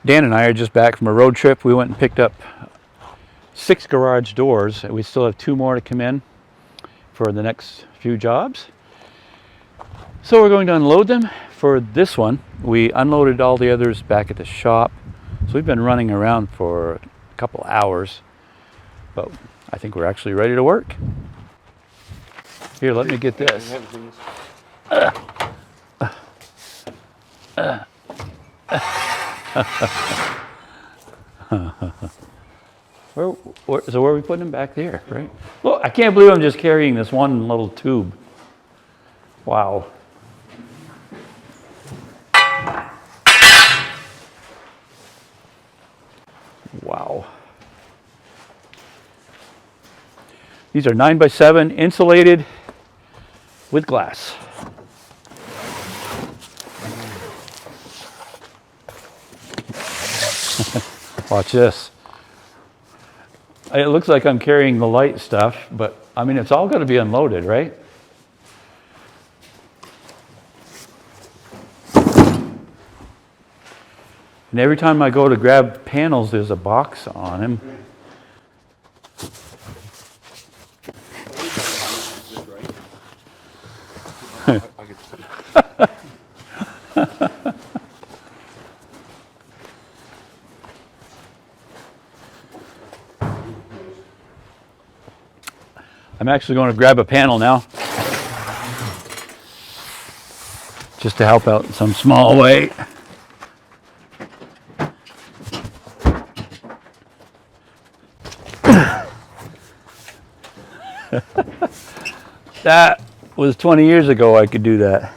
Dan and I are just back from a road trip. We went and picked up 6 garage doors. We still have 2 more to come in for the next few jobs. So we're going to unload them. For this one, we unloaded all the others back at the shop. So we've been running around for a couple hours, but I think we're actually ready to work. Here, let me get this. So where are we putting them? Back there, right? Look, I can't believe I'm just carrying this one little tube. Wow. Wow. These are 9x7 insulated with glass. Watch this. It looks like I'm carrying the light stuff, but I mean, it's all going to be unloaded, right? And every time I go to grab panels, there's a box on them. I'm actually going to grab a panel now, just to help out in some small way. That was 20 years ago I could do that.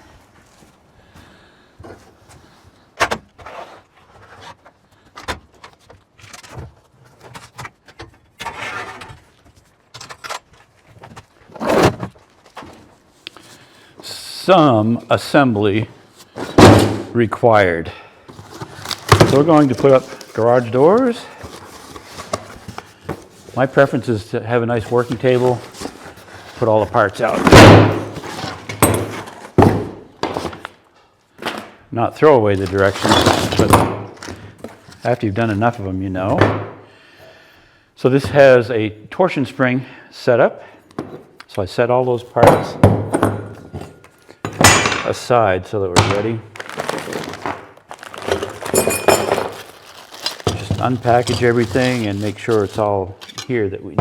Some assembly required. So we're going to put up garage doors. My preference is to have a nice working table, put all the parts out. Not throw away the directions, but after you've done enough of them, you know. So this has a torsion spring set up. So I set all those parts aside so that we're ready. Just unpackage everything and make sure it's all here that we need.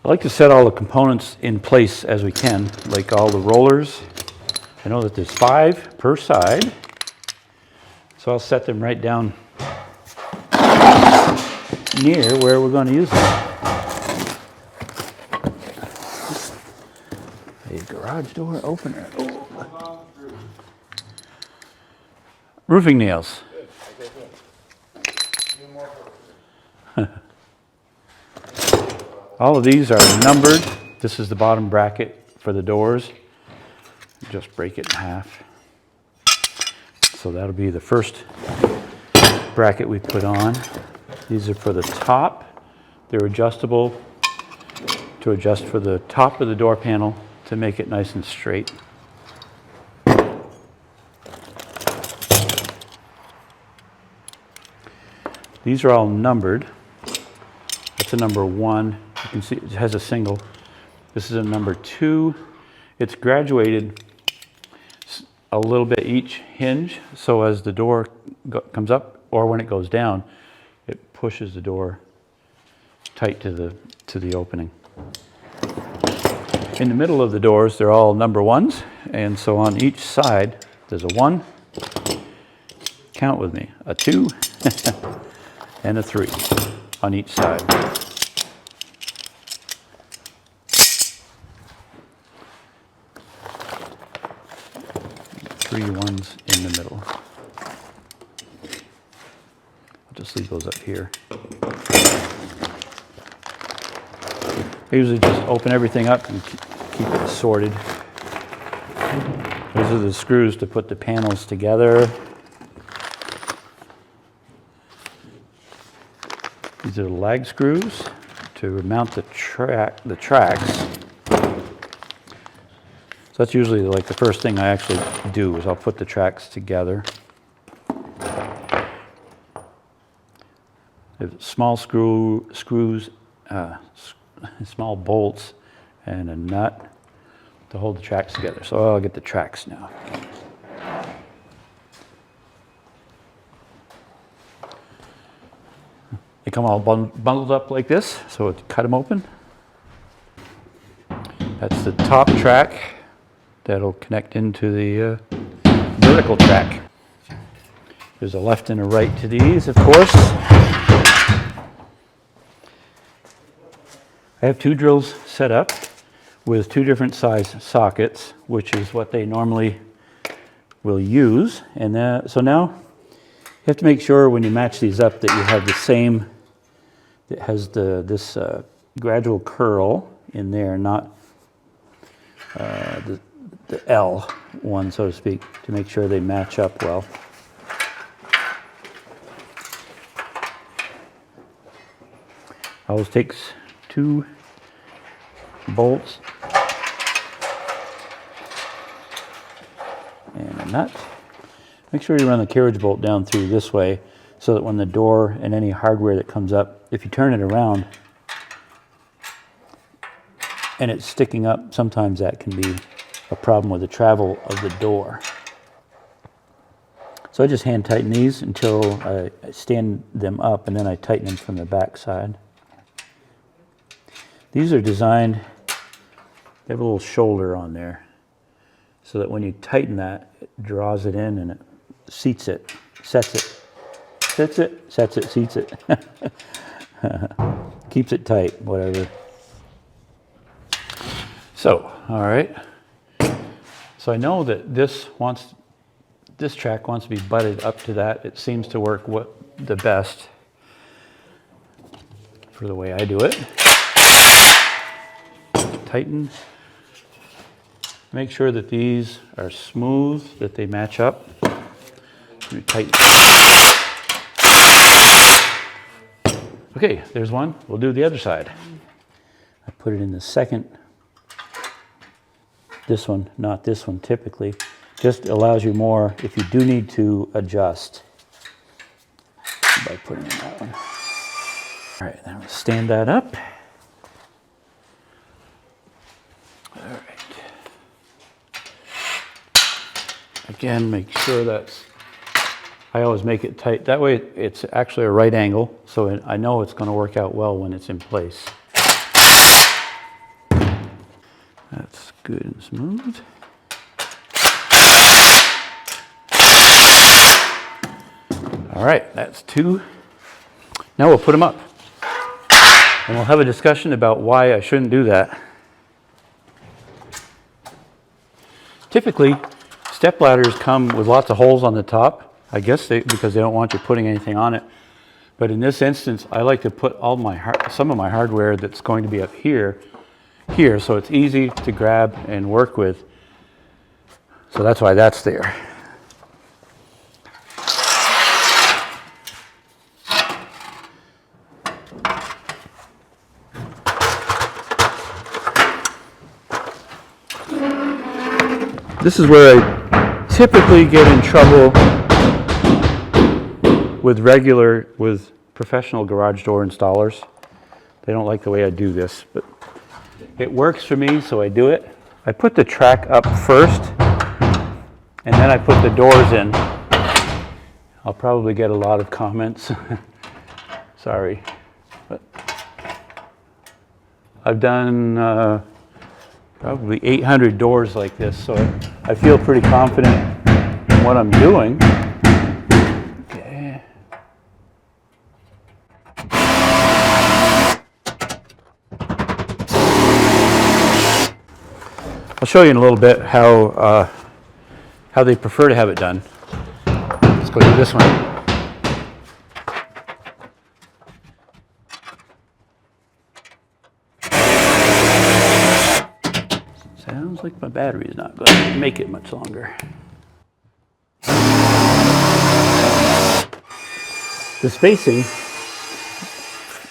I like to set all the components in place as we can, like all the rollers. I know that there's 5 per side, so I'll set them right down near where we're going to use them. A garage door opener. Oh. Roofing nails. All of these are numbered. This is the bottom bracket for the doors. Just break it in half. So that'll be the first bracket we put on. These are for the top. They're adjustable to adjust for the top of the door panel to make it nice and straight. These are all numbered. That's a number 1. You can see it has a single. This is a number 2. It's graduated a little bit each hinge, so as the door comes up or when it goes down, it pushes the door tight to the opening. In the middle of the doors, they're all number 1s, and so on each side there's a 1. Count with me, a 2 and a 3 on each side. 3 1s in the middle. I'll just leave those up here. I usually just open everything up and keep it sorted. Those are the screws to put the panels together. These are the lag screws to mount the tracks. So that's usually like the first thing I actually do is I'll put the tracks together. There's small screws, small bolts, and a nut to hold the tracks together. So I'll get the tracks now. They come all bundled up like this, so cut them open. That's the top track that'll connect into the vertical track. There's a left and a right to these, of course. I have 2 drills set up with 2 different size sockets, which is what they normally will use. And so now you have to make sure when you match these up that you have the same, it has this gradual curl in there, not the L one, so to speak, to make sure they match up well. Always takes 2 bolts and a nut. Make sure you run the carriage bolt down through this way so that when the door and any hardware that comes up, if you turn it around and it's sticking up, sometimes that can be a problem with the travel of the door. So I just hand tighten these until I stand them up, and then I tighten them from the back side. These are designed, they have a little shoulder on there so that when you tighten that, it draws it in and it seats it, sets it, sits it, sets it, seats it. Keeps it tight, whatever. So, all right. So I know that this track wants to be butted up to that. It seems to work the best for the way I do it. Tighten. Make sure that these are smooth, that they match up. Tighten. Okay, there's one. We'll do the other side. I put it in the second. This one, not this one typically. Just allows you more if you do need to adjust by putting in that one. All right, then we'll stand that up. All right. Again, make sure that's, I always make it tight. That way it's actually a right angle, so I know it's going to work out well when it's in place. That's good and smooth. All right, that's 2. Now we'll put them up. And we'll have a discussion about why I shouldn't do that. Typically, step ladders come with lots of holes on the top. I guess because they don't want you putting anything on it. But in this instance, I like to put some of my hardware that's going to be up here, so it's easy to grab and work with. So that's why that's there. This is where I typically get in trouble with professional garage door installers. They don't like the way I do this, but it works for me, so I do it. I put the track up first, and then I put the doors in. I'll probably get a lot of comments. Sorry. But I've done probably 800 doors like this, so I feel pretty confident in what I'm doing. Okay. I'll show you in a little bit how they prefer to have it done. Let's go do this one. Sounds like my battery is not going to make it much longer. The spacing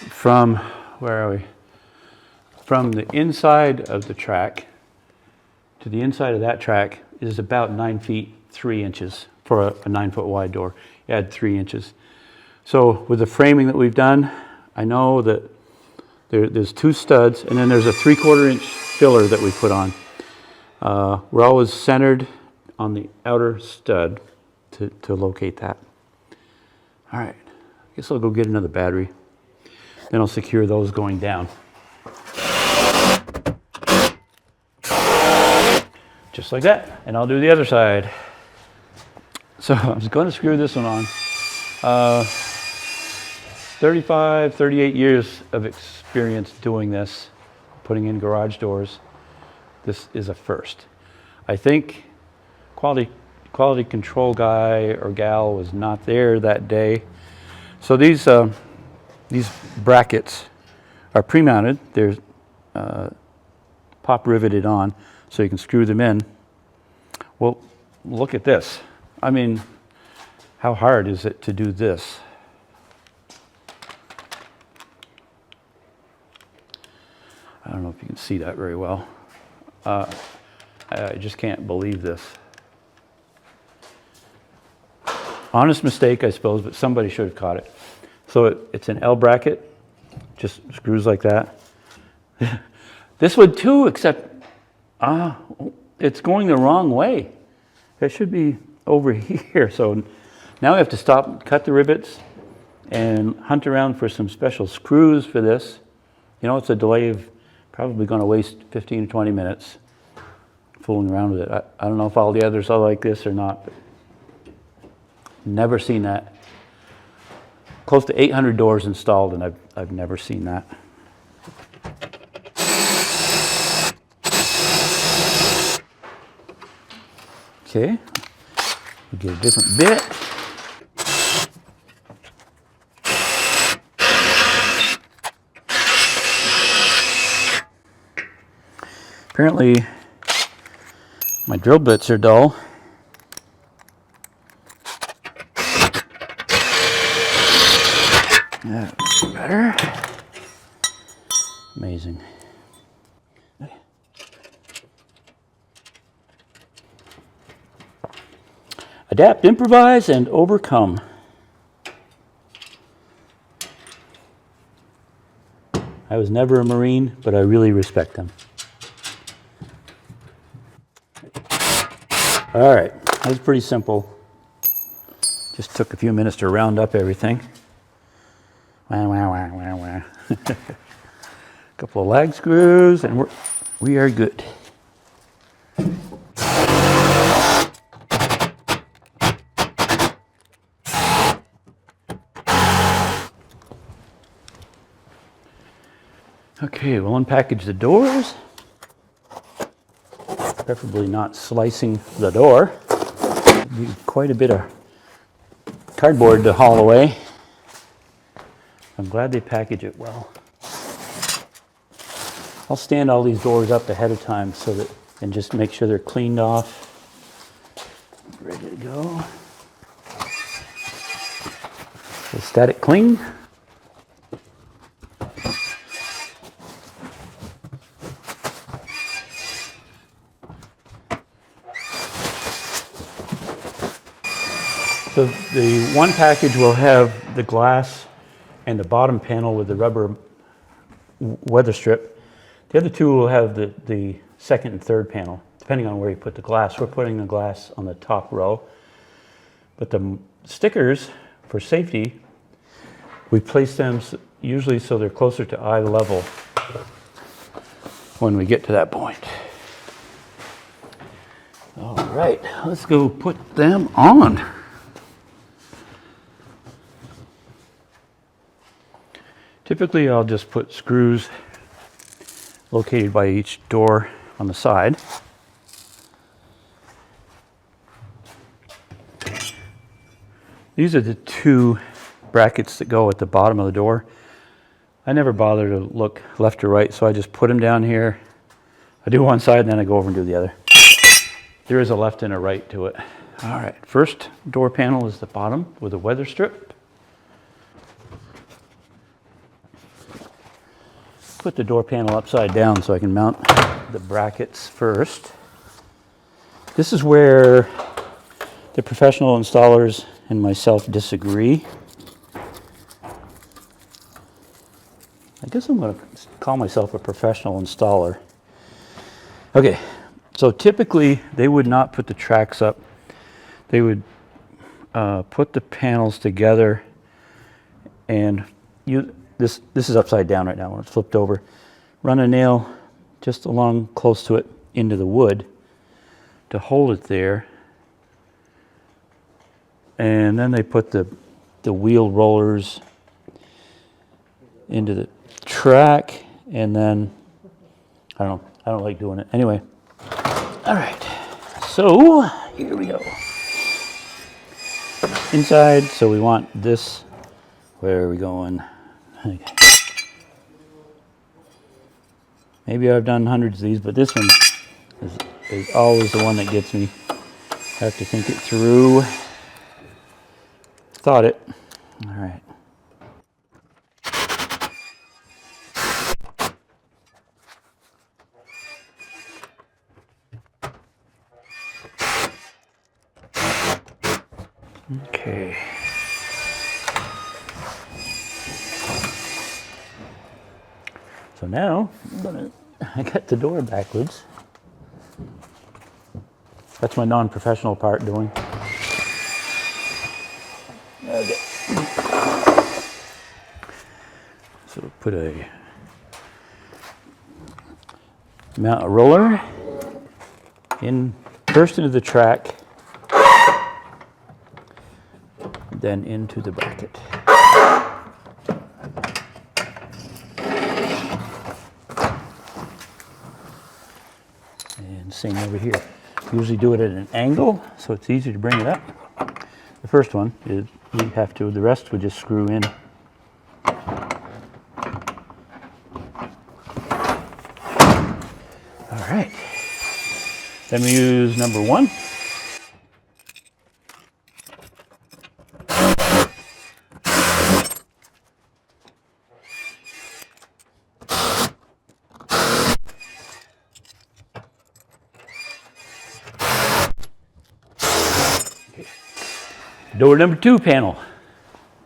from, where are we? From the inside of the track to the inside of that track is about 9 feet 3 inches for a 9 foot wide door. Add 3 inches. So with the framing that we've done, I know that there's 2 studs, and then there's a 3/4 inch filler that we put on. We're always centered on the outer stud to locate that. All right, I guess I'll go get another battery. Then I'll secure those going down. Just like that, and I'll do the other side. So I'm just going to screw this one on. 35, 38 years of experience doing this, putting in garage doors. This is a first. I think quality control guy or gal was not there that day. So these brackets are pre-mounted. They're pop riveted on, so you can screw them in. Well, look at this. I mean, how hard is it to do this? I don't know if you can see that very well. I just can't believe this. Honest mistake, I suppose, but somebody should have caught it. So it's an L bracket, just screws like that. This would too, except it's going the wrong way. It should be over here. So now we have to stop, cut the rivets, and hunt around for some special screws for this. You know, it's a delay of probably going to waste 15 to 20 minutes fooling around with it. I don't know if all the others are like this or not, but never seen that. Close to 800 doors installed, and I've never seen that. Okay, we get a different bit. Apparently, my drill bits are dull. That's better. Amazing. Adapt, improvise, and overcome. I was never a Marine, but I really respect them. All right, that was pretty simple. Just took a few minutes to round up everything. Wah, wah, wah, wah, wah. A couple of lag screws, and we are good. Okay, we'll unpackage the doors. Preferably not slicing the door. Be quite a bit of cardboard to haul away. I'm glad they package it well. I'll stand all these doors up ahead of time so that, and just make sure they're cleaned off. Ready to go. So static clean. So the one package will have the glass and the bottom panel with the rubber weather strip. The other two will have the second and third panel, depending on where you put the glass. We're putting the glass on the top row. But the stickers, for safety, we place them usually so they're closer to eye level when we get to that point. All right, let's go put them on. Typically, I'll just put screws located by each door on the side. These are the two brackets that go at the bottom of the door. I never bother to look left or right, so I just put them down here. I do one side, and then I go over and do the other. There is a left and a right to it. All right, first door panel is the bottom with a weather strip. Put the door panel upside down so I can mount the brackets first. This is where the professional installers and myself disagree. I guess I'm going to call myself a professional installer. Okay, so typically they would not put the tracks up. They would put the panels together, and this is upside down right now when it's flipped over. Run a nail just along close to it into the wood to hold it there, and then they put the wheel rollers into the track, and then I don't like doing it anyway. All right, so here we go. Inside, so we want this. Where are we going? Okay. Maybe I've done hundreds of these, but this one is always the one that gets me. I have to think it through. Thought it. All right. Okay. So now I got the door backwards. That's my non-professional part doing. Okay. So put mount a roller in first into the track, then into the bracket. And same over here. Usually do it at an angle, so it's easy to bring it up. The first one is we have to, the rest we just screw in. All right. Then we use number 1. Door number 2 panel.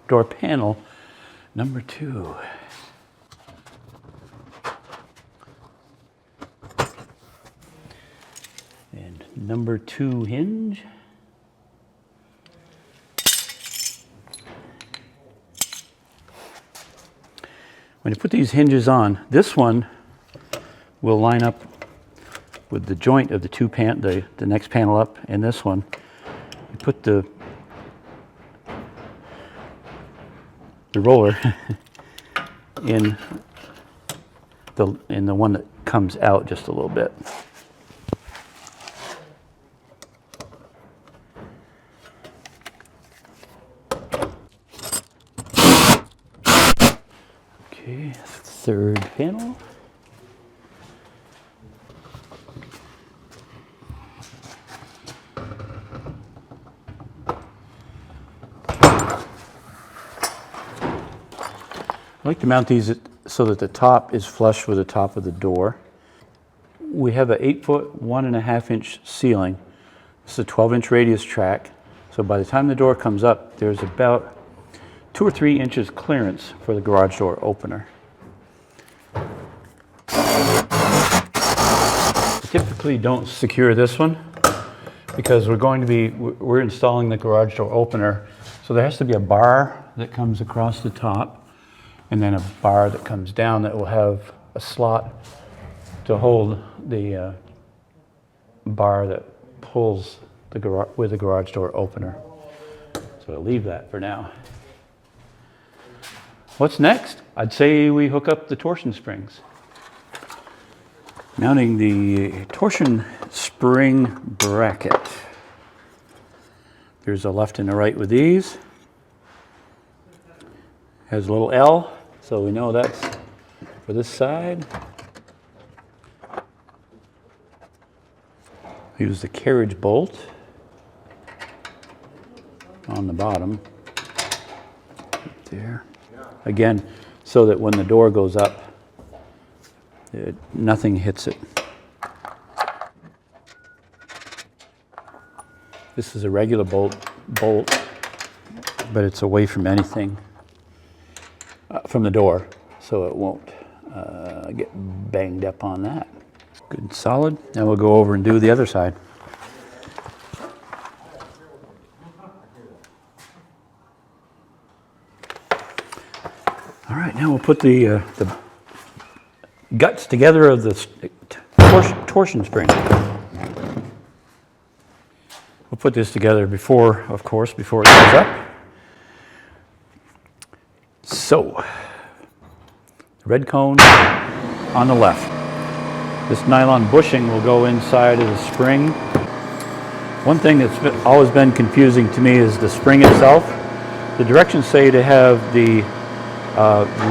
Door panel number 2. And number 2 hinge. When you put these hinges on, this one will line up with the joint of the next panel up, and this one. You put the roller in the one that comes out just a little bit. Okay, 3rd panel. I like to mount these so that the top is flush with the top of the door. We have an 8-foot, 1.5-inch ceiling. This is a 12-inch radius track. So by the time the door comes up, there's about 2 or 3 inches clearance for the garage door opener. I typically don't secure this one because we're installing the garage door opener. So there has to be a bar that comes across the top, and then a bar that comes down that will have a slot to hold the bar that pulls with the garage door opener. So I'll leave that for now. What's next? I'd say we hook up the torsion springs. Mounting the torsion spring bracket. There's a left and a right with these. Has a little L, so we know that's for this side. Use the carriage bolt on the bottom, right there. Again, so that when the door goes up, nothing hits it. This is a regular bolt, but it's away from anything from the door, so it won't get banged up on that. Good and solid. Now we'll go over and do the other side. All right, now we'll put the guts together of the torsion spring. We'll put this together before, of course, before it goes up. So, red cone on the left. This nylon bushing will go inside of the spring. One thing that's always been confusing to me is the spring itself. The directions say to have the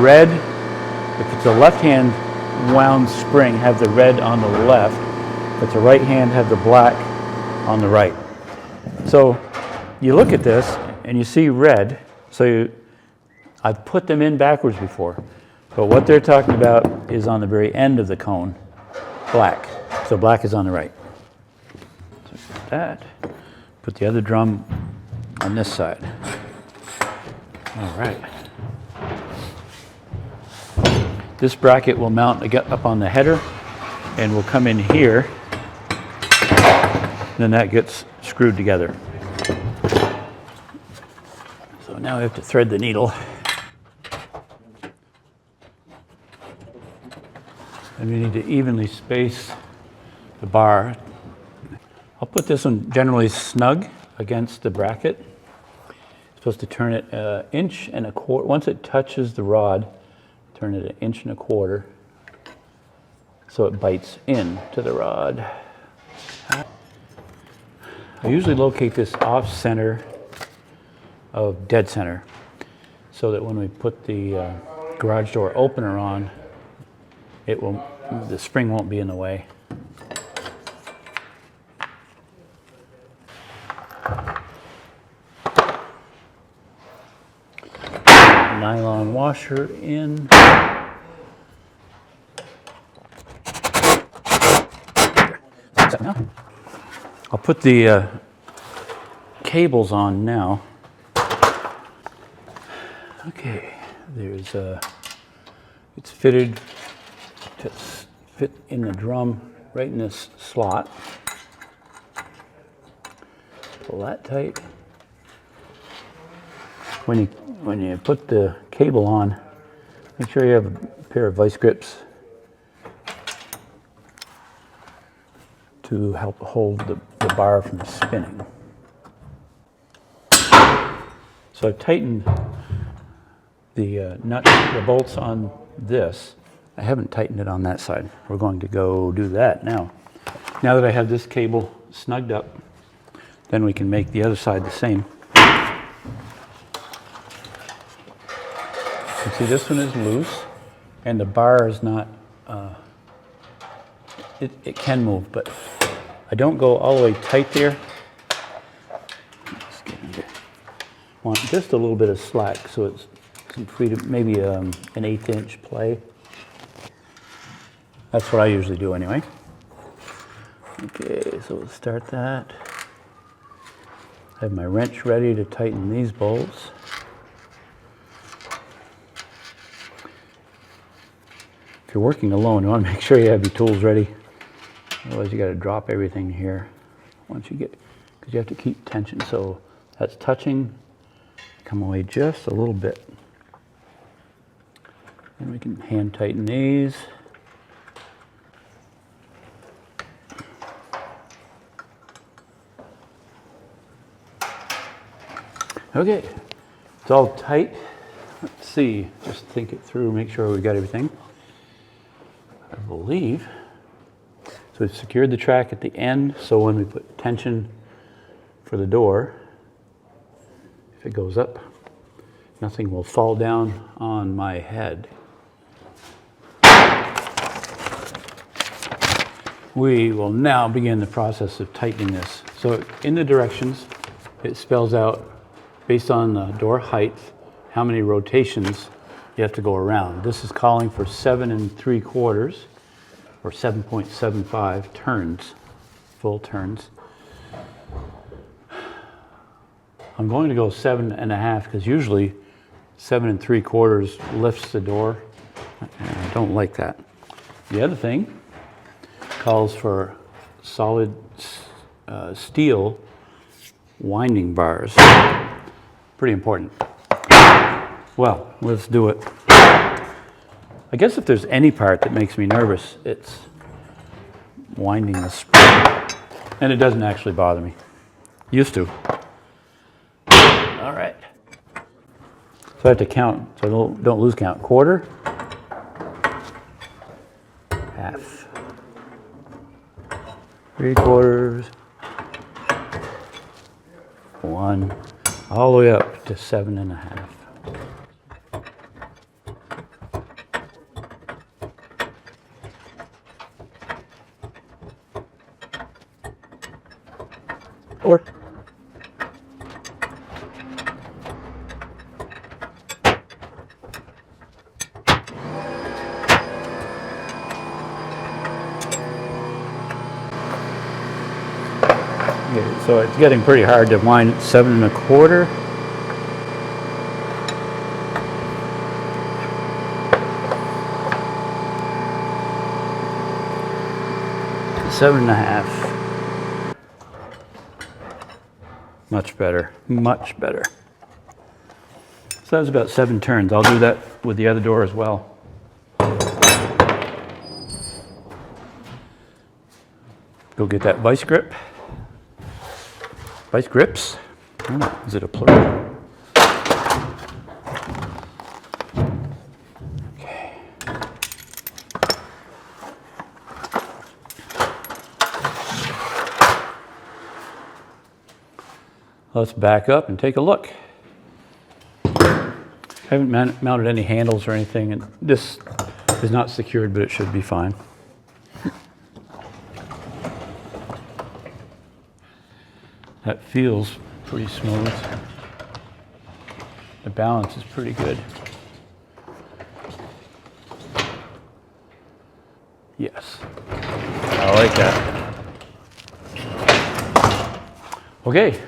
red, if it's a left-hand wound spring, have the red on the left. If it's a right hand, have the black on the right. So you look at this and you see red, so I've put them in backwards before, but what they're talking about is on the very end of the cone, black. So black is on the right. So that, put the other drum on this side. All right. This bracket will mount up on the header and will come in here. Then that gets screwed together. So now we have to thread the needle. And we need to evenly space the bar. I'll put this one generally snug against the bracket. Supposed to turn it 1.25 inches. Once it touches the rod, turn it 1.25 inches so it bites into the rod. I usually locate this off center of dead center so that when we put the garage door opener on, the spring won't be in the way. Nylon washer in. I'll put the cables on now. Okay, there's it's fitted to fit in the drum right in this slot. Pull that tight. When you put the cable on, make sure you have a pair of vice grips to help hold the bar from spinning. So I've tightened the the bolts on this. I haven't tightened it on that side. We're going to go do that now. Now that I have this cable snugged up, then we can make the other side the same. You see, this one is loose, and the bar is not, it can move, but I don't go all the way tight there. Want just a little bit of slack so it's some freedom, maybe an 1/8 inch play. That's what I usually do anyway. Okay, so we'll start that. I have my wrench ready to tighten these bolts. If you're working alone, you want to make sure you have your tools ready. Otherwise, you got to drop everything here once you get, because you have to keep tension. So that's touching. Come away just a little bit. And we can hand tighten these. Okay, it's all tight. Let's see, just think it through, make sure we got everything. I believe. So we've secured the track at the end, so when we put tension for the door, if it goes up, nothing will fall down on my head. We will now begin the process of tightening this. So in the directions, it spells out, based on the door height, how many rotations you have to go around. This is calling for 7 3/4 or 7.75 turns, full turns. I'm going to go 7.5 because usually 7 3/4 lifts the door. And I don't like that. The other thing calls for solid steel winding bars. Pretty important. Well, let's do it. I guess if there's any part that makes me nervous, it's winding the spring. And it doesn't actually bother me. Used to. All right. So I have to count, so don't lose count. 1/4, 1/2, 3/4, 1, all the way up to 7.5. Or okay, so it's getting pretty hard to wind at 7 1/4. Seven and a half. Much better, much better. So that was about 7 turns. I'll do that with the other door as well. Go get that vice grip. Vice grips? I don't know, is it a plural? Okay. Let's back up and take a look. I haven't mounted any handles or anything, and this is not secured, but it should be fine. That feels pretty smooth. The balance is pretty good. Yes, I like that. Okay.